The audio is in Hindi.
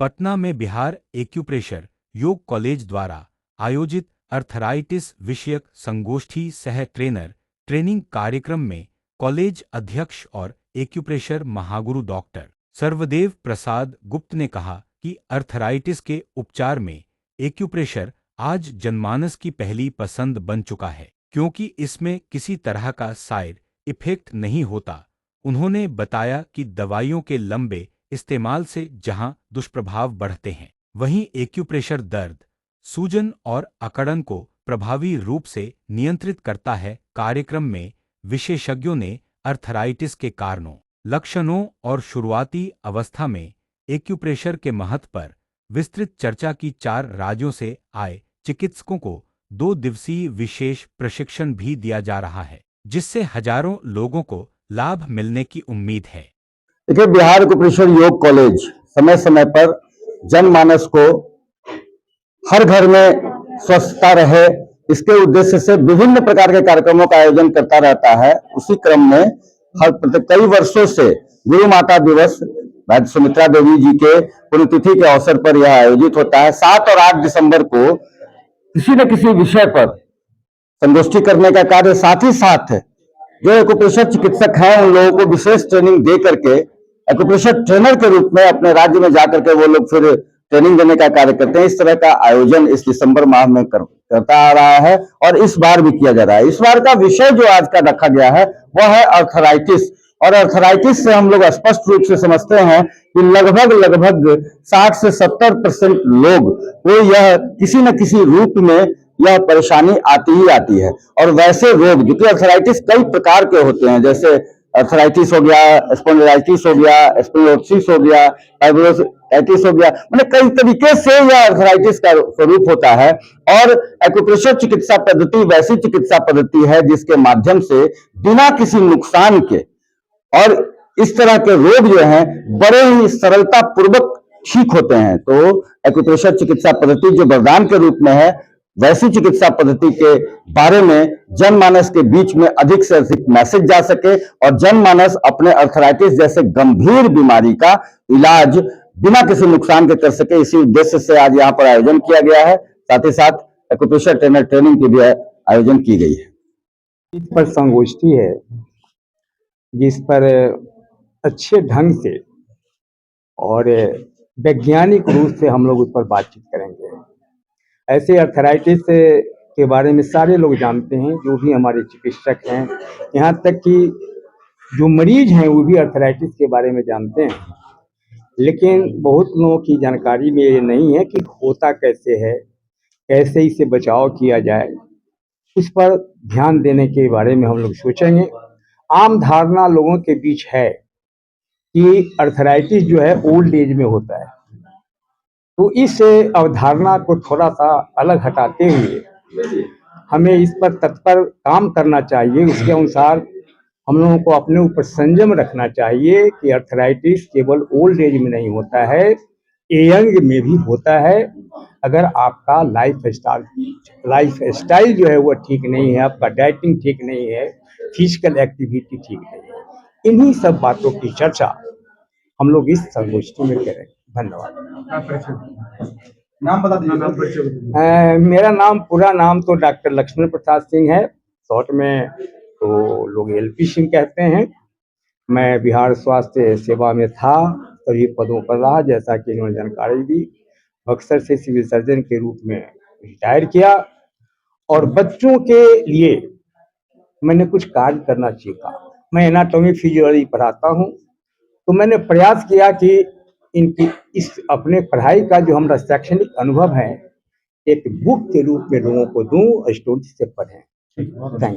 पटना में बिहार एक्यूप्रेशर योग कॉलेज द्वारा आयोजित अर्थराइटिस विषयक संगोष्ठी सह ट्रेनिंग कार्यक्रम में कॉलेज अध्यक्ष और एक्यूप्रेशर महागुरु डॉक्टर सर्वदेव प्रसाद गुप्त ने कहा कि अर्थराइटिस के उपचार में एक्यूप्रेशर आज जनमानस की पहली पसंद बन चुका है, क्योंकि इसमें किसी तरह का साइड इफेक्ट नहीं होता। उन्होंने बताया कि दवाइयों के लंबे इस्तेमाल से जहां दुष्प्रभाव बढ़ते हैं, वहीं एक्यूप्रेशर दर्द, सूजन और अकड़न को प्रभावी रूप से नियंत्रित करता है। कार्यक्रम में विशेषज्ञों ने अर्थराइटिस के कारणों, लक्षणों और शुरुआती अवस्था में एक्यूप्रेशर के महत्व पर विस्तृत चर्चा की। 4 राज्यों से आए चिकित्सकों को 2 दिवसीय विशेष प्रशिक्षण भी दिया जा रहा है, जिससे हजारों लोगों को लाभ मिलने की उम्मीद है। देखिए, बिहार एक्यूप्रेशर योग कॉलेज समय समय पर जनमानस को हर घर में स्वस्थता रहे, इसके उद्देश्य से विभिन्न प्रकार के कार्यक्रमों का आयोजन करता रहता है। उसी क्रम में कई वर्षों से गुरु माता दिवस राज्य सुमित्रा देवी जी के पुण्यतिथि के अवसर पर यह आयोजित होता है। 7 और 8 दिसंबर को किसी न किसी विषय पर संगोष्ठी करने का कार्य, साथ ही साथ जो एक्यूप्रेशर चिकित्सक हैं उन लोगों को विशेष ट्रेनिंग दे करके एक्यूप्रेशर ट्रेनर के रूप में अपने राज्य में जाकर के वो लोग फिर ट्रेनिंग देने का कार्य करते हैं। इस तरह का आयोजन इस दिसंबर माह में करता आ रहा है और इस बार भी किया जा रहा है। इस बार का विषय जो आज का रखा गया है वह है अर्थराइटिस, और अर्थराइटिस से हम लोग स्पष्ट रूप से समझते हैं कि लगभग 60 से 70% लोग को यह किसी न किसी रूप में यह परेशानी आती ही आती है। और वैसे रोग जो कि अर्थराइटिस कई प्रकार के होते हैं, जैसे अर्थराइटिस हो गया, स्पॉन्डिलाइटिस हो गया, स्पोरोसिस हो गया, फाइब्रोसिस हो गया, मतलब कई तरीके से यह अर्थराइटिस का स्वरूप होता है। और एक्यूप्रेशर चिकित्सा पद्धति वैसी चिकित्सा पद्धति है जिसके माध्यम से बिना किसी नुकसान के और इस तरह के रोग जो हैं बड़े ही सरलता पूर्वक ठीक होते हैं। तो एक्यूप्रेशर चिकित्सा पद्धति जो वरदान के रूप में है, वैसी चिकित्सा पद्धति के बारे में जनमानस के बीच में अधिक से अधिक मैसेज जा सके और जनमानस अपने अर्थराइटिस जैसे गंभीर बीमारी का इलाज बिना किसी नुकसान के कर सके, इसी उद्देश्य से आज यहाँ पर आयोजन किया गया है। साथ ही साथ एक्यूप्रेशर ट्रेनर ट्रेनिंग की भी आयोजन की गई है। इस पर संगोष्ठी है जिस पर अच्छे ढंग से और वैज्ञानिक रूप से हम लोग उस पर बातचीत करेंगे। ऐसे अर्थराइटिस के बारे में सारे लोग जानते हैं, जो भी हमारे चिकित्सक हैं, यहाँ तक कि जो मरीज हैं वो भी अर्थराइटिस के बारे में जानते हैं, लेकिन बहुत लोगों की जानकारी में ये नहीं है कि होता कैसे है, कैसे इससे बचाव किया जाए। उस पर ध्यान देने के बारे में हम लोग सोचेंगे। आम धारणा लोगों के बीच है कि अर्थराइटिस जो है ओल्ड एज में होता है, तो इस अवधारणा को थोड़ा सा अलग हटाते हुए हमें इस पर तत्पर काम करना चाहिए। उसके अनुसार हम लोगों को अपने ऊपर संयम रखना चाहिए कि अर्थराइटिस केवल ओल्ड एज में नहीं होता है, यंग में भी होता है। अगर आपका लाइफ स्टाइल जो है वो ठीक नहीं है, आपका डाइटिंग ठीक नहीं है, फिजिकल एक्टिविटी ठीक नहीं है, इन्हीं सब बातों की चर्चा हम लोग इस संगोष्ठी में करेंगे। धन्यवाद। नाम बता दीजिए। मेरा पूरा नाम तो डॉक्टर लक्ष्मण प्रसाद सिंह है, शॉर्ट में तो लोग LP सिंह कहते हैं। मैं बिहार स्वास्थ्य सेवा में था, सभी पदों पर रहा, जैसा कि इन्होंने जानकारी दी। अक्सर से सिविल सर्जन के रूप में रिटायर किया और बच्चों के लिए मैंने कुछ कार्य करना सीखा। मैं एनाटॉमी फिजियोलॉजी पढ़ाता हूँ, तो मैंने प्रयास किया कि इनकी इस अपने पढ़ाई का जो हमारा शैक्षणिक अनुभव है एक बुक के रूप में लोगों को दूं, स्टोरी से पढ़ें। Thank you.